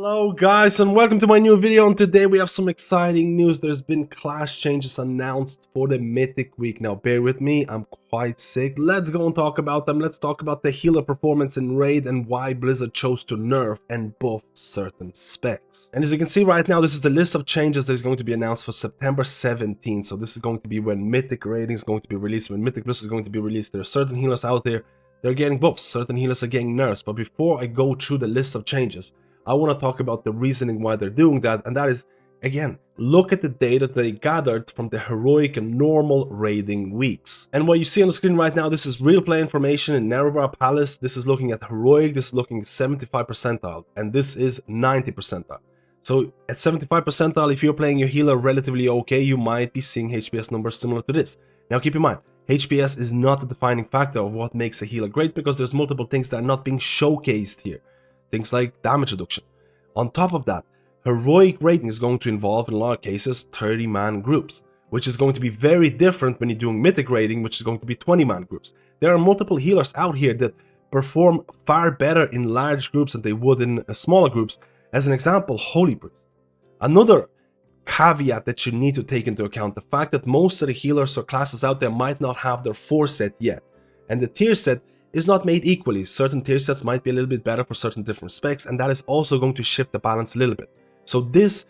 Hello guys and welcome to my new video, and today we have some exciting news. There's been class changes announced for the Mythic week. Now bear with me, I'm quite sick. Let's go and talk about them. Let's talk about the healer performance in Raid and why Blizzard chose to nerf and buff certain specs. And as you can see right now, this is the list of changes that is going to be announced for September 17th. So this is going to be when Mythic rating is going to be released, when Mythic Plus is going to be released. There are certain healers out there, they're getting buffs, certain healers are getting nerfs. But before I go through the list of changes, I want to talk about the reasoning why they're doing that, and that is, again, look at the data they gathered from the heroic and normal raiding weeks. And what you see on the screen right now, this is real play information in Narrowbar Palace. This is looking at heroic, this is looking at 75 percentile, and this is 90 percentile. So at 75 percentile, if you're playing your healer relatively okay, you might be seeing HPS numbers similar to this. Now keep in mind, HPS is not the defining factor of what makes a healer great, because there's multiple things that are not being showcased here. Things like damage reduction. On top of that, heroic rating is going to involve, in a lot of cases, 30-man groups, which is going to be very different when you're doing mythic rating, which is going to be 20-man groups. There are multiple healers out here that perform far better in large groups than they would in smaller groups. As an example, Holy Priest. Another caveat that you need to take into account, the fact that most of the healers or classes out there might not have their 4 set yet, and the tier set is not made equally. Certain tier sets might be a little bit better for certain different specs, and that is also going to shift the balance a little bit. So this,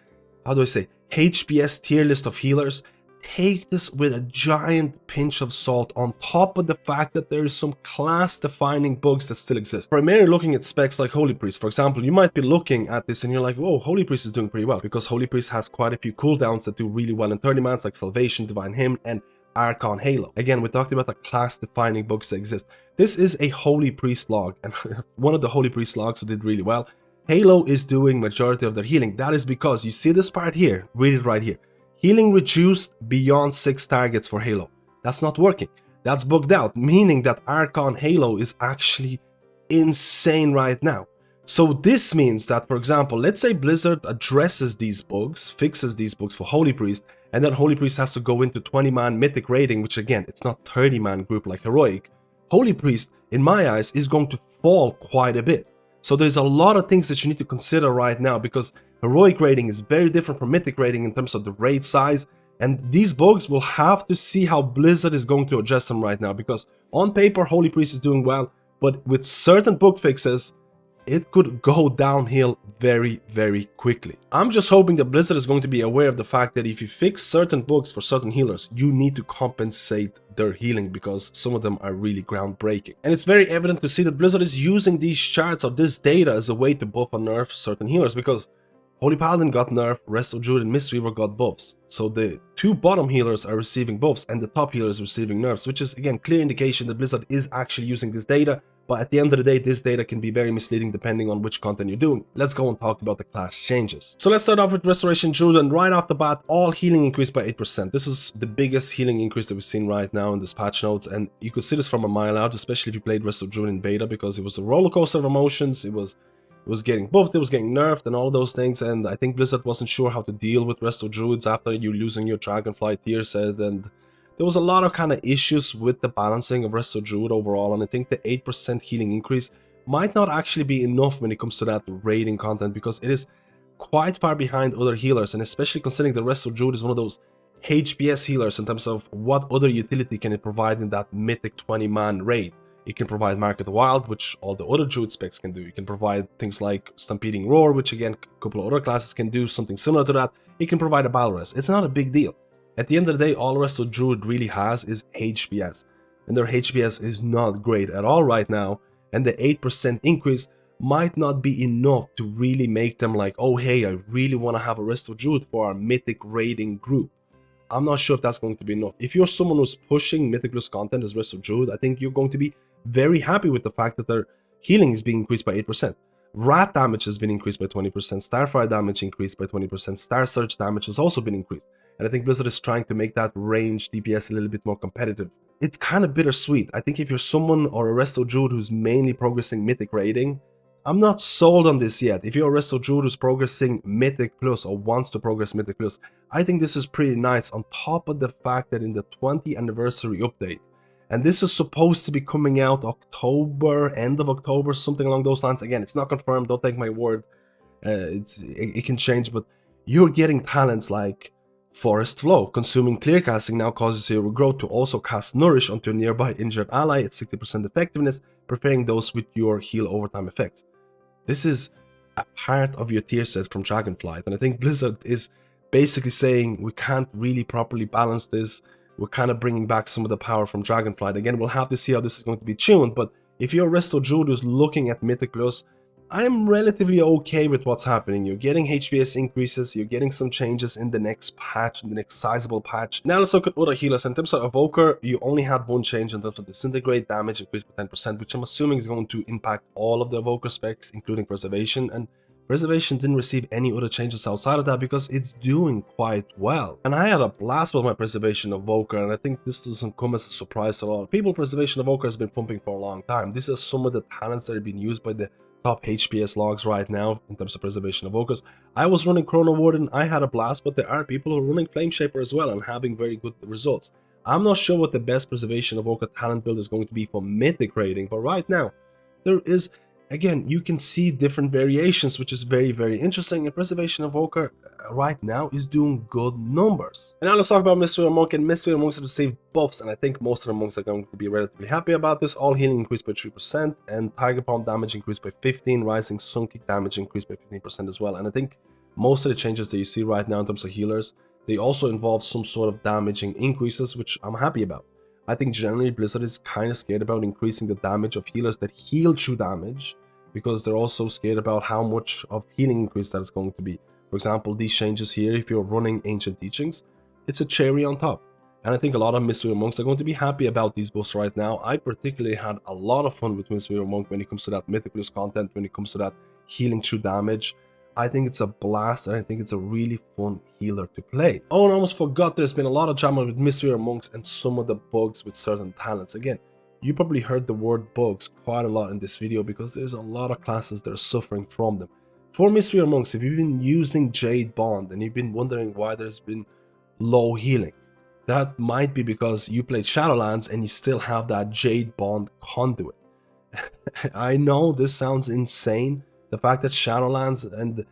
how do I say, HPS tier list of healers, take this with a giant pinch of salt, on top of the fact that there is some class defining bugs that still exist. Primarily looking at specs like Holy Priest, for example, you might be looking at this and you're like, whoa, Holy Priest is doing pretty well, because Holy Priest has quite a few cooldowns that do really well in 30 mans, like Salvation, Divine Hymn, and Archon Halo. Again, we talked about the class-defining bugs that exist. This is a Holy Priest log, and one of the Holy Priest logs who did really well. Halo is doing majority of their healing. That is because, you see this part here, read it right here. Healing reduced beyond 6 targets for Halo. That's not working. That's bugged out, meaning that Archon Halo is actually insane right now. So this means that, for example, let's say Blizzard addresses these bugs, fixes these bugs for Holy Priest, and then Holy Priest has to go into 20-man mythic rating, which again, it's not 30-man group like heroic. Holy Priest, in my eyes, is going to fall quite a bit. So there's a lot of things that you need to consider right now, because heroic rating is very different from mythic rating in terms of the raid size, and these bugs will have to see how Blizzard is going to address them right now, because on paper Holy Priest is doing well, but with certain bug fixes, it could go downhill very, very quickly. I'm just hoping that Blizzard is going to be aware of the fact that if you fix certain bugs for certain healers, you need to compensate their healing, because some of them are really groundbreaking. And it's very evident to see that Blizzard is using these charts of this data as a way to buff or nerf certain healers, because Holy Paladin got nerfed, Resto Druid and Mistweaver got buffs. So the 2 bottom healers are receiving buffs and the top healer is receiving nerfs, which is again clear indication that Blizzard is actually using this data. But at the end of the day, this data can be very misleading depending on which content you're doing. Let's go and talk about the class changes. So let's start off with Restoration Druid, and right off the bat, all healing increased by 8%. This is the biggest healing increase that we've seen right now in this patch notes, and you could see this from a mile out, especially if you played Resto Druid in beta, because it was a roller coaster of emotions. It was getting buffed, it was getting nerfed, and all those things, and I think Blizzard wasn't sure how to deal with Resto Druids after you losing your Dragonfly tier set, and there was a lot of kind of issues with the balancing of Resto Druid overall, and I think the 8% healing increase might not actually be enough when it comes to that raiding content, because it is quite far behind other healers, and especially considering the Resto Druid is one of those HPS healers in terms of what other utility can it provide in that mythic 20-man raid. It can provide Mark of the Wild, which all the other Druid specs can do. You can provide things like Stampeding Roar, which again, a couple of other classes can do something similar to that. It can provide a battle rest. It's not a big deal. At the end of the day, all Resto Druid really has is HPS, and their HPS is not great at all right now, and the 8% increase might not be enough to really make them like, oh hey, I really want to have a Resto Druid for our mythic raiding group. I'm not sure if that's going to be enough. If you're someone who's pushing Mythic Plus content as Resto Druid, I think you're going to be very happy with the fact that their healing is being increased by 8%. Rat damage has been increased by 20%, Starfire damage increased by 20%, Star Surge damage has also been increased. And I think Blizzard is trying to make that range DPS a little bit more competitive. It's kind of bittersweet. I think if you're someone or a Resto Druid who's mainly progressing Mythic raiding, I'm not sold on this yet. If you're a Resto Druid who's progressing Mythic Plus or wants to progress Mythic Plus, I think this is pretty nice, on top of the fact that in the 20th anniversary update, and this is supposed to be coming out October, end of October, something along those lines. Again, it's not confirmed, don't take my word. It can change, but you're getting talents like Forest Flow. Consuming clear casting now causes your growth to also cast Nourish onto a nearby injured ally at 60% effectiveness, preparing those with your heal overtime effects. This is a part of your tier set from Dragonflight, and I think Blizzard is basically saying we can't really properly balance this. We're kind of bringing back some of the power from Dragonflight. Again, we'll have to see how this is going to be tuned, but if you're a Resto Druid who's looking at Mythic Plus, I'm relatively okay with what's happening. You're getting HPS increases, you're getting some changes in the next patch, in the next sizable patch. Now let's look at other healers. In terms of Evoker, you only had one change in terms of Disintegrate, damage increased by 10%, which I'm assuming is going to impact all of the Evoker specs, including Preservation, and Preservation didn't receive any other changes outside of that because it's doing quite well. And I had a blast with my Preservation Evoker, and I think this doesn't come as a surprise to a lot of people. Preservation Evoker has been pumping for a long time. These are some of the talents that have been used by the top HPS logs right now in terms of Preservation Evokers. I was running Chrono Warden, I had a blast, but there are people who are running Flame Shaper as well and having very good results. I'm not sure what the best Preservation Evoker talent build is going to be for Mythic rating, but right now, there is, again, you can see different variations, which is very, very interesting, and Preservation Evoker right now is doing good numbers. And now let's talk about Mistweaver Monk, and Mistweaver Monks have received buffs, and I think most of the monks are going to be relatively happy about this. All healing increased by 3%, and Tiger Palm damage increased by 15%, Rising Sun Kick damage increased by 15% as well. And I think most of the changes that you see right now in terms of healers, they also involve some sort of damaging increases, which I'm happy about. I think generally Blizzard is kind of scared about increasing the damage of healers that heal through damage, because they're also scared about how much of healing increase that is going to be. For example, these changes here, if you're running Ancient Teachings, it's a cherry on top. And I think a lot of Mistweaver Monks are going to be happy about these buffs right now. I particularly had a lot of fun with Mistweaver Monk when it comes to that Mythic Plus content, when it comes to that healing through damage. I think it's a blast, and I think it's a really fun healer to play. Oh, and I almost forgot, there's been a lot of drama with Mistweaver Monks and some of the bugs with certain talents. Again, you probably heard the word bugs quite a lot in this video because there's a lot of classes that are suffering from them. For Mistweaver Monks, if you've been using Jade Bond and you've been wondering why there's been low healing, that might be because you played Shadowlands and you still have that Jade Bond conduit. I know this sounds insane. The fact that Shadowlands and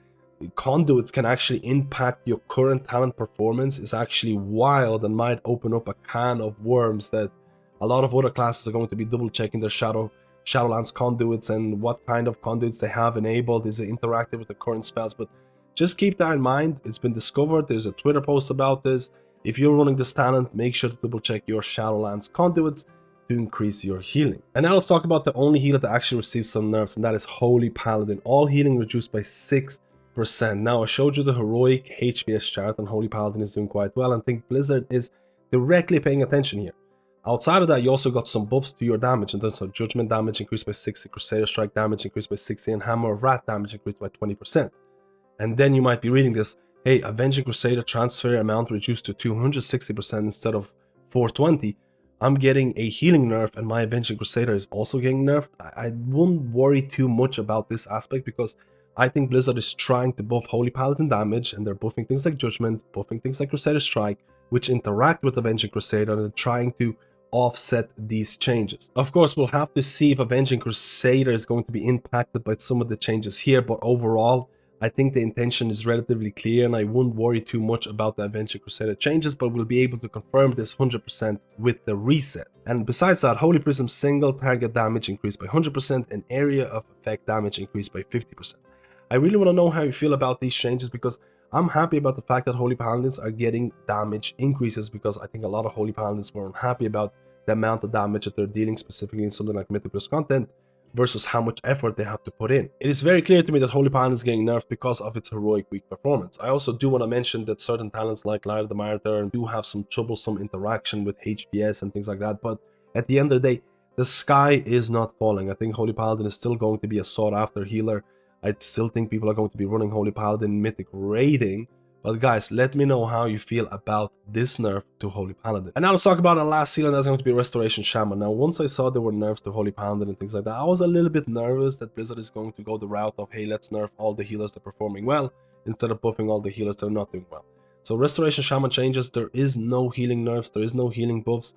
conduits can actually impact your current talent performance is actually wild and might open up a can of worms that a lot of other classes are going to be double checking their Shadowlands conduits and what kind of conduits they have enabled. Is it interactive with the current spells? But just keep that in mind. It's been discovered. There's a Twitter post about this. If you're running this talent, make sure to double check your Shadowlands conduits to increase your healing. And now let's talk about the only healer that actually received some nerfs, and that is Holy Paladin. All healing reduced by 6%. Now I showed you the heroic HPS chart, and Holy Paladin is doing quite well, and I think Blizzard is directly paying attention here. Outside of that, you also got some buffs to your damage in terms of Judgment damage increased by 60%, Crusader Strike damage increased by 60%, and Hammer of Wrath damage increased by 20%. And then you might be reading this, hey, Avenging Crusader transfer amount reduced to 260% instead of 420. I'm getting a healing nerf and my Avenging Crusader is also getting nerfed. I wouldn't worry too much about this aspect because I think Blizzard is trying to buff Holy Paladin damage, and they're buffing things like Judgment, buffing things like Crusader Strike, which interact with Avenging Crusader, and they're trying to offset these changes. Of course, we'll have to see if Avenging Crusader is going to be impacted by some of the changes here, but overall, I think the intention is relatively clear, and I wouldn't worry too much about the Avenging Crusader changes, but we'll be able to confirm this 100% with the reset. And besides that, Holy Prism single target damage increased by 100% and area of effect damage increased by 50%. I really want to know how you feel about these changes, because I'm happy about the fact that Holy Paladins are getting damage increases, because I think a lot of Holy Paladins were unhappy about the amount of damage that they're dealing, specifically in something like Mythic Plus content, versus how much effort they have to put in. It is very clear to me that Holy Paladin is getting nerfed because of its heroic weak performance. I also do want to mention that certain talents like Light of the Martyr do have some troublesome interaction with HPS and things like that, but at the end of the day, the sky is not falling. I think Holy Paladin is still going to be a sought after healer. I still think people are going to be running Holy Paladin Mythic rating. But guys, let me know how you feel about this nerf to Holy Paladin. And now let's talk about our last healer, and that's going to be Restoration Shaman. Now, once I saw there were nerfs to Holy Paladin and things like that, I was a little bit nervous that Blizzard is going to go the route of, hey, let's nerf all the healers that are performing well, instead of buffing all the healers that are not doing well. So Restoration Shaman changes, there is no healing nerfs, there is no healing buffs.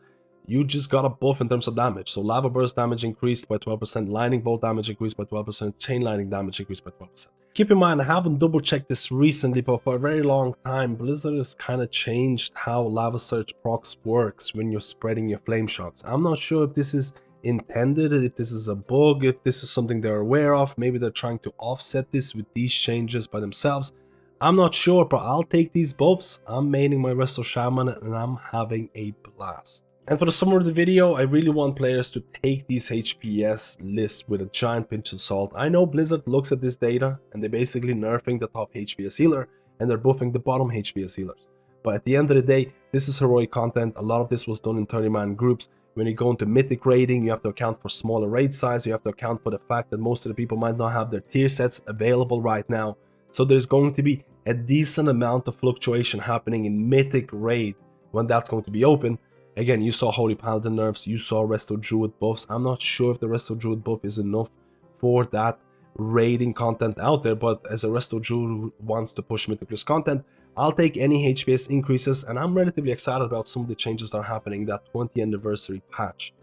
you just got a buff in terms of damage. So Lava Burst damage increased by 12%, Lightning Bolt damage increased by 12%, Chain Lightning damage increased by 12%. Keep in mind, I haven't double checked this recently, but for a very long time, Blizzard has kind of changed how Lava Surge procs works when you're spreading your Flame Shocks. I'm not sure if this is intended, if this is a bug, if this is something they're aware of. Maybe they're trying to offset this with these changes by themselves. I'm not sure, but I'll take these buffs. I'm maining my Resto Shaman and I'm having a blast. And for the summary of the video, I really want players to take these HPS lists with a giant pinch of salt. I know Blizzard looks at this data and they're basically nerfing the top HPS healer and they're buffing the bottom HPS healers. But at the end of the day, this is heroic content. A lot of this was done in 30-man groups. When you go into mythic raiding, you have to account for smaller raid size. You have to account for the fact that most of the people might not have their tier sets available right now. So there's going to be a decent amount of fluctuation happening in mythic raid when that's going to be open. Again, you saw Holy Paladin nerfs, you saw Resto Druid buffs. I'm not sure if the Resto Druid buff is enough for that raiding content out there, but as a Resto Druid who wants to push Mythic Plus content, I'll take any HPS increases, and I'm relatively excited about some of the changes that are happening in that 20th anniversary patch.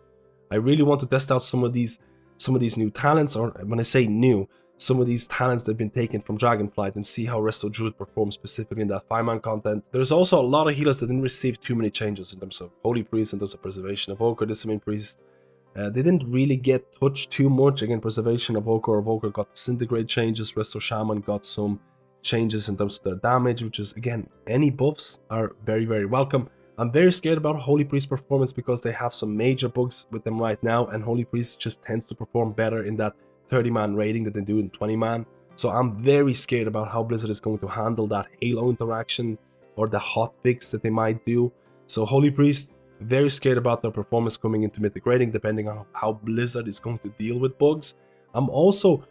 I really want to test out some of these new talents, or when I say new, some of these talents that have been taken from Dragonflight and see how Resto Druid performs specifically in that 5-man content. There's also a lot of healers that didn't receive too many changes in terms of Holy Priest, in terms of Preservation of Evoker, Discipline Priest. They didn't really get touched too much. Again, Preservation of Evoker got Disintegrate changes, Resto Shaman got some changes in terms of their damage, which is, again, any buffs are very, very welcome. I'm very scared about Holy Priest performance because they have some major bugs with them right now, and Holy Priest just tends to perform better in that 30-man rating that they do in 20-man. So I'm very scared about how Blizzard is going to handle that Halo interaction or the hotfix that they might do. So Holy Priest, very scared about their performance coming into mythic rating, depending on how Blizzard is going to deal with bugs. I'm also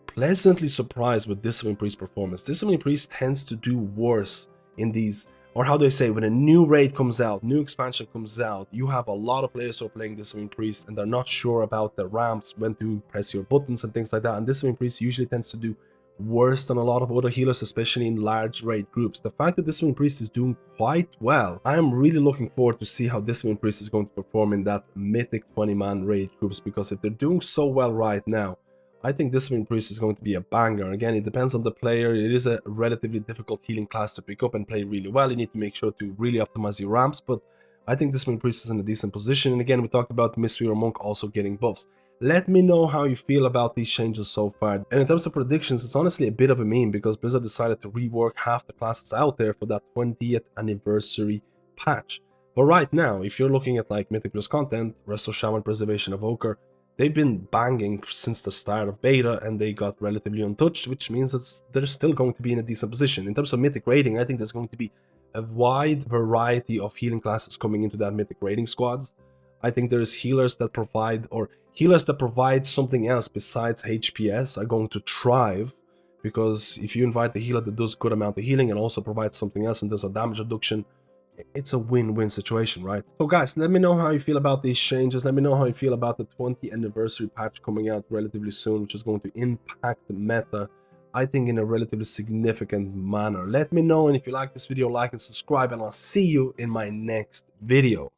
pleasantly surprised with Discipline Priest performance. Discipline Priest tends to do worse in these, or how do I say, when a new raid comes out, new expansion comes out, you have a lot of players who are playing Discipline Priest and they're not sure about the ramps, when to press your buttons and things like that, and Discipline Priest usually tends to do worse than a lot of other healers, especially in large raid groups. The fact that Discipline Priest is doing quite well, I am really looking forward to see how Discipline Priest is going to perform in that mythic 20-man raid groups, because if they're doing so well right now, I think Discipline Priest is going to be a banger. Again, it depends on the player. It is a relatively difficult healing class to pick up and play really well. You need to make sure to really optimize your ramps, but I think Discipline Priest is in a decent position. And again, we talked about Mistweaver Monk also getting buffs. Let me know how you feel about these changes so far. And in terms of predictions, it's honestly a bit of a meme because Blizzard decided to rework half the classes out there for that 20th anniversary patch. But right now, if you're looking at like Mythic Plus content, Resto Shaman, Preservation of Evoker, they've been banging since the start of beta and they got relatively untouched, which means that they're still going to be in a decent position. In terms of mythic rating, I think there's going to be a wide variety of healing classes coming into that mythic rating squads. I think there's healers that provide, or healers that provide something else besides HPS are going to thrive, because if you invite the healer that does good amount of healing and also provides something else in terms of damage reduction, it's a win-win situation, right? So guys, let me know how you feel about these changes. Let me know how you feel about the 20th anniversary patch coming out relatively soon, which is going to impact the meta, I think, in a relatively significant manner. Let me know, and if you like this video, like and subscribe, and I'll see you in my next video.